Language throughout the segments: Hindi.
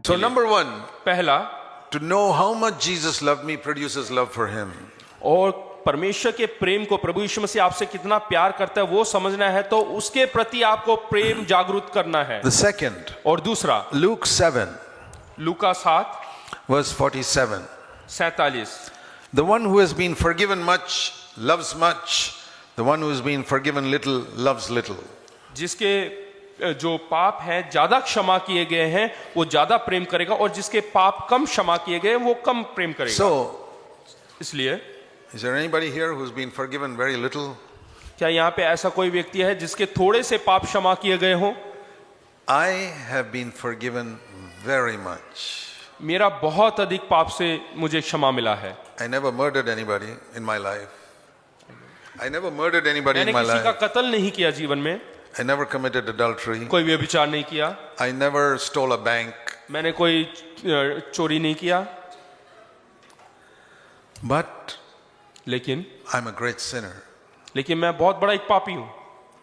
So number one, पहला, to know how much Jesus loved me produces love for him. और परमेश्वर के प्रेम को, प्रभु यीशु मसीह आपसे कितना प्यार करता है वो समझना है, तो उसके प्रति आपको प्रेम जागरूक करना है। The second, और दूसरा, Luke 7, Luka 7 verse 47. 47, The one who has been forgiven much loves much. The one who has been forgiven little loves little. जिसके जो पाप हैं ज्यादा क्षमा किए गए हैं वो ज्यादा प्रेम करेगा, और जिसके पाप कम क्षमा किए गए वो कम प्रेम करेगा। So, इसलिए is there anybody here who's been forgiven very little? क्या यहाँ पे ऐसा कोई व्यक्ति है जिसके थोड़े से पाप क्षमा किए गए हों? I have been forgiven very much. मेरा बहुत अधिक पाप से मुझे क्षमा मिला है। I never murdered anybody in my life. I never murdered anybody मैंने in my किसी का life. कत्ल नहीं किया जीवन में, I never committed adultery. कोई व्यभिचार नहीं किया, I never stole a bank. मैंने कोई चोरी नहीं किया, But लेकिन I'm a great sinner. मैं बहुत बड़ा एक पापी हूँ।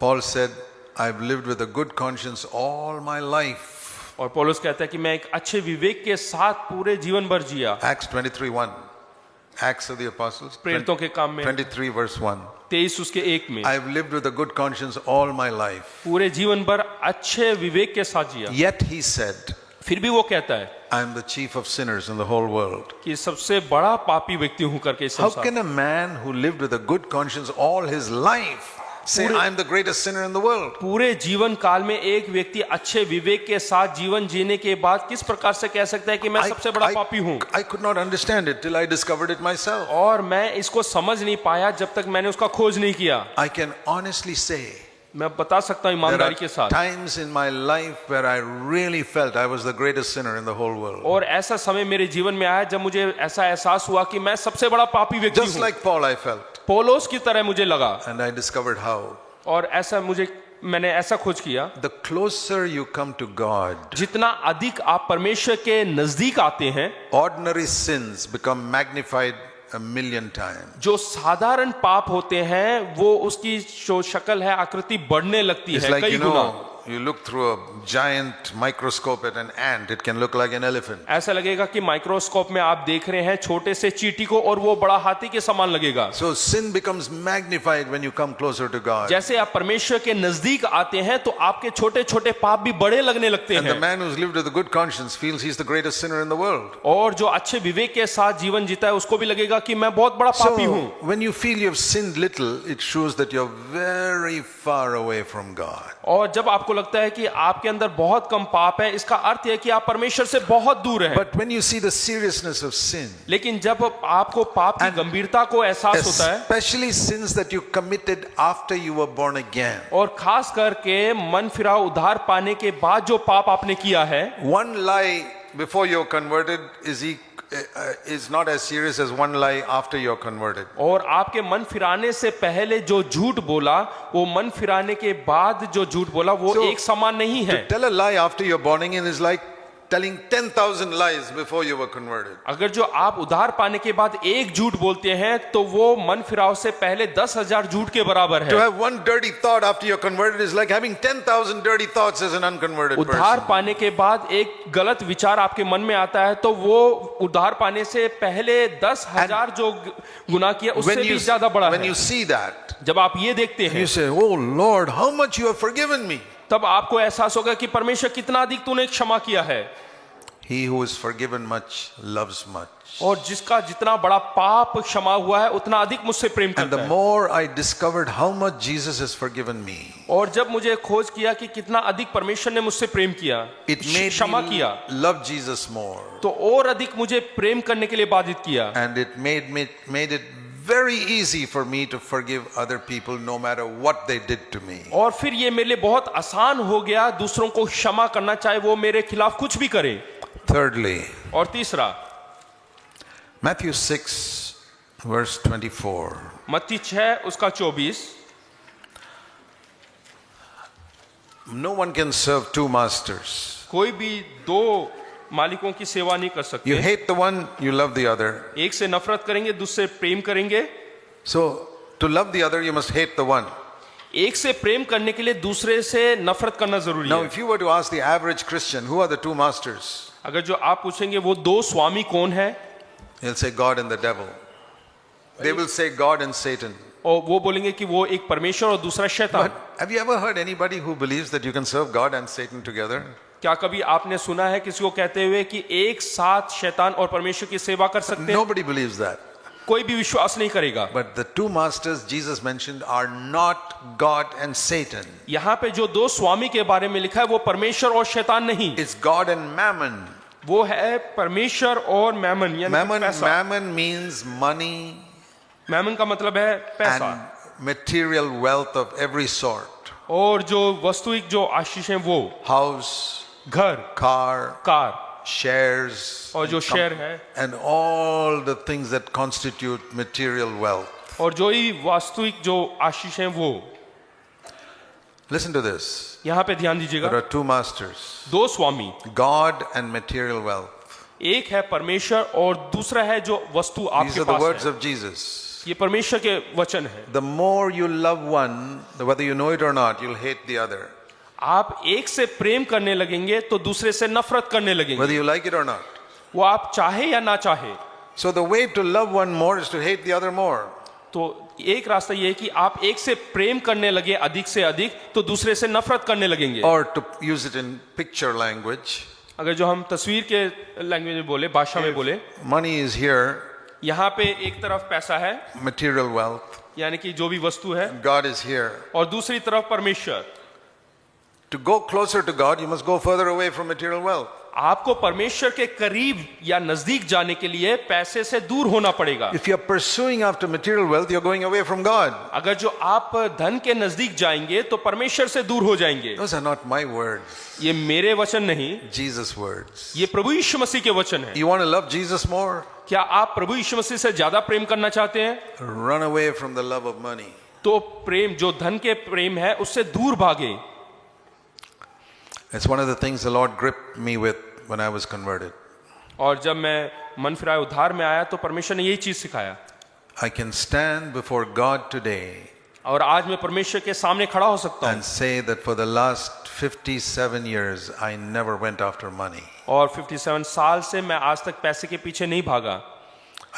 Paul said, I've lived with a good conscience all my life. और पौलुस कहता है कि मैं एक अच्छे विवेक के साथ पूरे जीवन भर जिया। Acts 23:1. Acts of the Apostles. प्रेरितों के काम में 23 verse 1. 23 उसके 1 में, I've lived with a good conscience all my life. पूरे जीवन भर अच्छे विवेक के साथ जिया। Yet he said, फिर भी वो कहता है I am the chief of sinners in the whole world. कि सबसे बड़ा पापी व्यक्ति हूं करके इस How संसार। can a man who lived with a good conscience all his life say, I am the greatest sinner in the world? पूरे जीवन काल में एक व्यक्ति अच्छे विवेक के साथ जीवन जीने के बाद किस प्रकार से कह सकता है कि मैं सबसे बड़ा पापी हूं? I could not understand it till I discovered it myself. और मैं इसको समझ नहीं पाया जब तक मैंने उसका खोज नहीं किया। I can honestly say, मैं बता सकता हूं there ईमानदारी के are साथ, times in my life where I really felt I was the greatest sinner in the whole world. और ऐसा समय मेरे जीवन में आया जब मुझे ऐसा एहसास हुआ कि मैं सबसे बड़ा पापी व्यक्ति Just हूं। like Paul I felt. पौलुस की तरह मुझे लगा, And I discovered how. और ऐसा मैंने ऐसा खोज किया, The closer you come to God, जितना अधिक आप परमेश्वर के नजदीक आते हैं, ordinary sins become magnified a million times. जो साधारण पाप होते हैं वो उसकी जो शक्ल है आकृति बढ़ने लगती It's है like, कई you Guna. know, you look through a giant microscope at an ant, it can look like an elephant. ऐसा लगेगा कि माइक्रोस्कोप में आप देख रहे हैं छोटे से चींटी को और वो बड़ा हाथी के समान लगेगा। So sin becomes magnified when you come closer to God. जैसे आप परमेश्वर के नजदीक आते हैं तो आपके छोटे छोटे पाप भी बड़े लगने लगते And the हैं, man who's lived with a good conscience feels he's the greatest sinner in the world. और जो अच्छे विवेक के साथ जीवन जीता है उसको भी लगेगा कि मैं बहुत बड़ा पापी So हूँ। when you feel you've sinned little, it shows that you're very far away from God. और जब आपको लगता है कि आपके अंदर बहुत कम पाप है, इसका अर्थ है कि आप परमेश्वर से बहुत दूर हैं। But when you see the seriousness of sin, लेकिन जब आपको पाप की गंभीरता को एहसास होता है, especially sins that you committed after you were born again, और खास करके मन फिरा उद्धार पाने के बाद जो पाप आपने किया है, one lie before you're converted is not as serious as one lie after you're converted. और आपके मन फिराने से पहले जो झूठ बोला वो मन फिराने के बाद जो झूठ बोला वो So, एक समान नहीं है। To tell a lie after you're born again is like telling 10,000 lies before you were converted. अगर जो आप उद्धार पाने के बाद एक झूठ बोलते हैं तो वो मन फिराव से पहले 10,000 झूठ के बराबर To है। have one dirty thought after you're converted is like having 10,000 dirty thoughts as an unconverted उद्धार person. पाने के बाद एक गलत विचार आपके मन में आता है तो वो उद्धार पाने से पहले 10,000 जो गुनाह किया उससे भी ज्यादा बड़ा when है। you see that, जब आप ये देखते हैं you say, "Oh Lord, how much you have forgiven me." तब आपको एहसास होगा कि परमेश्वर कितना अधिक तूने क्षमा किया है। He who is forgiven much loves much. और जिसका जितना बड़ा पाप क्षमा हुआ है उतना अधिक मुझसे प्रेम And करता the है। more I discovered how much Jesus has forgiven me, और जब मुझे खोज किया कि कितना अधिक परमेश्वर ने मुझसे प्रेम किया, it made क्षमा me किया, love Jesus more. तो और अधिक मुझे प्रेम करने के लिए बाधित किया। And it made it very easy for me to forgive other people no matter what they did to me. और फिर ये मेरे लिए बहुत आसान हो गया दूसरों को क्षमा करना, चाहे वो मेरे खिलाफ कुछ भी करे। Thirdly, और तीसरा, Matthew 6 verse 24. मत्ती 6 उसका 24, No one can serve two masters. कोई भी दो मालिकों की सेवा नहीं कर You सकते। hate the one, you love the other. एक से नफरत करेंगे, दूसरे प्रेम करेंगे। So to love the other, you must hate the one. एक से प्रेम करने के लिए दूसरे से नफरत करना जरूरी Now, है। if you were to ask the average Christian, who are the two masters? अगर जो आप पूछेंगे वो दो स्वामी कौन है, They'll say God and the devil. They will say God and Satan. और वो बोलेंगे कि वो एक परमेश्वर और दूसरा शैतान। But have you ever heard anybody who believes that you can serve God and Satan together? क्या कभी आपने सुना है किसी को कहते हुए कि एक साथ शैतान और परमेश्वर की सेवा कर सकते हैं? Nobody believes that. कोई भी विश्वास नहीं करेगा। But the two masters Jesus mentioned are not God and Satan. यहाँ पे जो दो स्वामी के बारे में लिखा है वो परमेश्वर और शैतान नहीं, It's God and Mammon. वो है परमेश्वर और मैमन, यानी Mammon, पैसा। Mammon means money मैमन का मतलब है पैसा, and material wealth of every sort. और जो वस्तुइक जो आशीष है वो House, घर, car, कार shares, और जो शेयर है and all the things that constitute material wealth. और जो ही वास्तविक जो आशीष है वो। Listen to this. यहाँ पे ध्यान There दीजिएगा, are two masters, दो स्वामी, God and material wealth. एक है परमेश्वर और दूसरा है जो वस्तु These आपके are the पास words है। of Jesus. ये परमेश्वर के वचन है। The more you love one, whether you know it or not, you'll hate the other. आप एक से प्रेम करने लगेंगे तो दूसरे से नफरत करने लगेंगे, Whether you like it or not. वो आप चाहे या ना चाहे। So the way to love one more is to hate the other more. तो एक रास्ता ये है कि आप एक से प्रेम करने लगे अधिक से अधिक तो दूसरे से नफरत करने लगेंगे। Or to use it in picture language, अगर जो हम तस्वीर के लैंग्वेज में बोले, भाषा में बोले, money is here, यहाँ पे एक तरफ पैसा है material wealth. यानी कि जो भी वस्तु है, God is here. और दूसरी तरफ परमेश्वर। To go closer to God, you must go further away from material wealth. आपको परमेश्वर के करीब या नजदीक जाने के लिए पैसे से दूर होना पड़ेगा। If you're pursuing after material wealth, you're going away from God. अगर जो आप धन के नजदीक जाएंगे तो परमेश्वर से दूर हो जाएंगे। Those are not my words, ये मेरे वचन नहीं, Jesus' words. ये प्रभु यीशु मसीह के वचन है। You want to love Jesus more? क्या आप प्रभु यीशु मसीह से ज्यादा प्रेम करना चाहते हैं? Run away from the love of money. तो प्रेम जो धन के प्रेम है उससे दूर भागे। It's one of the things the Lord gripped me with when I was converted. और जब मैं मन फिराए उद्धार में आया तो परमेश्वर ने यही चीज सिखाया। I can stand before God today और आज मैं परमेश्वर के सामने खड़ा हो सकता हूँ and say that for the last 57 years I never went after money. और 57 साल से मैं आज तक पैसे के पीछे नहीं भागा,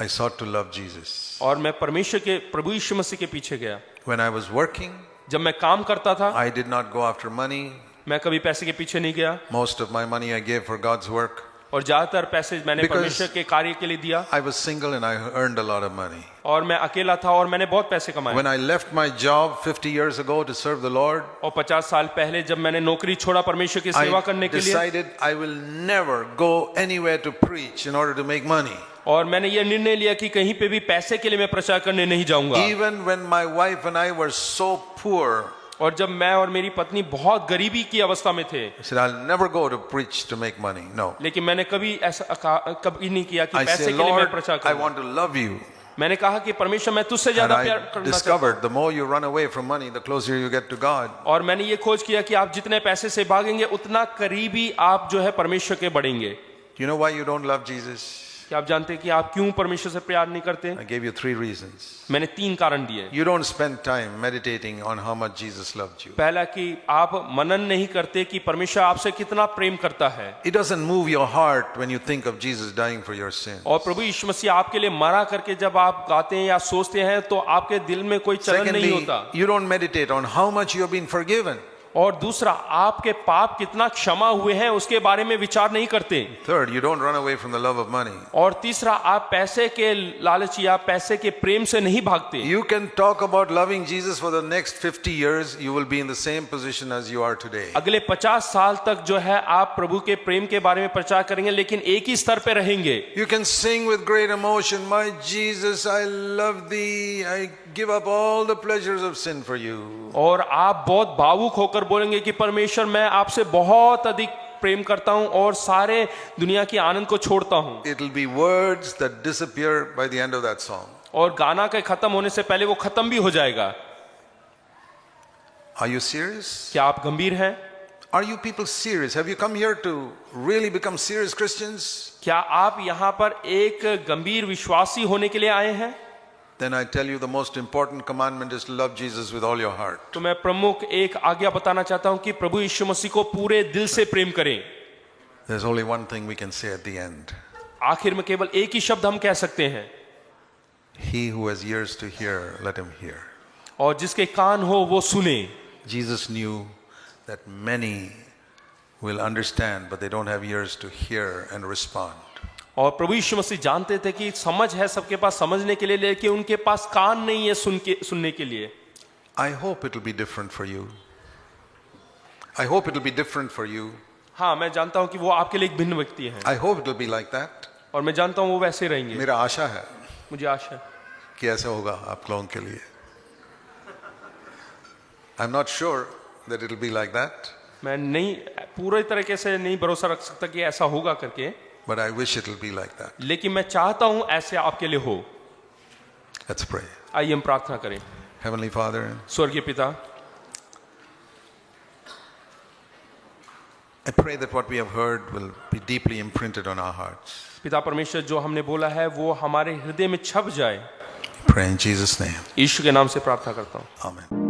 I sought to love Jesus. और मैं परमेश्वर के प्रभु यीशु मसीह के पीछे गया। When I was working, जब मैं काम करता था I did not go after money. मैं कभी पैसे के पीछे नहीं गया, Most of my money I gave for God's work. और ज्यादातर पैसे मैंने Because परमेश्वर के कार्य के लिए दिया। I was single and I earned a lot of money. और मैं अकेला था और मैंने बहुत पैसे कमाए। When I left my job 50 years ago to serve the Lord, और 50 साल पहले जब मैंने नौकरी छोड़ा परमेश्वर की सेवा I करने के लिए, decided I will never go anywhere to preach in order to make money. और मैंने ये निर्णय लिया कि कहीं पे भी पैसे के लिए मैं प्रचार करने नहीं जाऊंगा। Even when my wife and I were so poor, और जब मैं और मेरी पत्नी बहुत गरीबी की अवस्था में थे, I said, I'll never go to preach to make money. No. लेकिन मैंने कभी ऐसा कभी नहीं किया कि I पैसे said, के लिए मैं Lord, प्रचार I करूंगा। want to love you. मैंने कहा कि परमेश्वर मैं तुझसे And ज्यादा प्यार I करना चाहता हूं। discovered the more you run away from money, the closer you get to God. और मैंने ये खोज किया कि आप जितने पैसे से भागेंगे उतना करीबी आप जो है परमेश्वर के बढ़ेंगे। Do you know why you don't love Jesus? क्या आप जानते हैं कि आप क्यों परमेश्वर से प्यार नहीं करते? I gave you 3 reasons. मैंने 3 कारण दिए। You don't spend time meditating on how much Jesus loved you. पहला कि आप मनन नहीं करते कि परमेश्वर आपसे कितना प्रेम करता है, It doesn't move your heart when you think of Jesus dying for your sin. और प्रभु यीशु मसीह आपके लिए मरा करके जब आप गाते हैं या सोचते हैं तो आपके दिल में कोई चलन नहीं Secondly, होता। you don't meditate on how much you have been forgiven. और दूसरा, आपके पाप कितना क्षमा हुए हैं उसके बारे में विचार नहीं करते। Third, you don't run away from the love of money. और तीसरा, आप पैसे के लालच या पैसे के प्रेम से नहीं भागते। You can talk about loving Jesus for the next 50 years, you will be in the same position as you are today. अगले 50 साल तक जो है आप प्रभु के प्रेम के बारे में प्रचार करेंगे, लेकिन एक ही स्तर पे रहेंगे। You can sing with great emotion, my Jesus, I love thee, I give up all the pleasures of sin for you. और आप बहुत भावुक होकर बोलेंगे कि परमेश्वर मैं आपसे बहुत अधिक प्रेम करता हूं और सारे दुनिया की आनंद को छोड़ता हूं। It will be words that disappear by the end of that song. और गाना के खत्म होने से पहले वो खत्म भी हो जाएगा। Are you serious? क्या आप गंभीर हैं? Are you people serious? Have you come here to really become serious Christians? क्या आप यहाँ पर एक गंभीर विश्वासी होने के लिए आए हैं? Then I tell you the most important commandment is to love Jesus with all your heart. तो मैं प्रमुख एक आज्ञा बताना चाहता हूं कि प्रभु यीशु मसीह को पूरे दिल से प्रेम करें। There's only one thing we can say at the end. आखिर में केवल एक ही शब्द हम कह सकते हैं, He who has ears to hear, let him hear. और जिसके कान हो वो सुने। Jesus knew that many will understand, but they don't have ears to hear and respond. और प्रभु यीशु मसीह जानते थे कि समझ है सबके पास समझने के लिए, लेकिन उनके पास कान नहीं है सुनने के लिए। I hope it will be different for you. I hope it will be different for you. हाँ, मैं जानता हूँ कि वो आपके लिए एक भिन्न व्यक्ति है, I hope it will be like that. और मैं जानता हूँ वो वैसे रहेंगे। मेरा आशा है मुझे आशा है कि ऐसा होगा आप लोगों के लिए। I'm not sure that it will be like that, मैं नहीं पूरे तरीके से नहीं भरोसा रख सकता कि ऐसा होगा करके, but I wish it will be like that. लेकिन मैं चाहता हूँ ऐसे आपके लिए हो। Let's pray. आइए हम प्रार्थना करें। Heavenly Father, स्वर्गीय पिता, I pray that what we have heard will be deeply imprinted on our hearts. पिता परमेश्वर, जो हमने बोला है वो हमारे हृदय में छप जाए। Pray in Jesus' name. यीशु के नाम से प्रार्थना करता हूँ। Amen.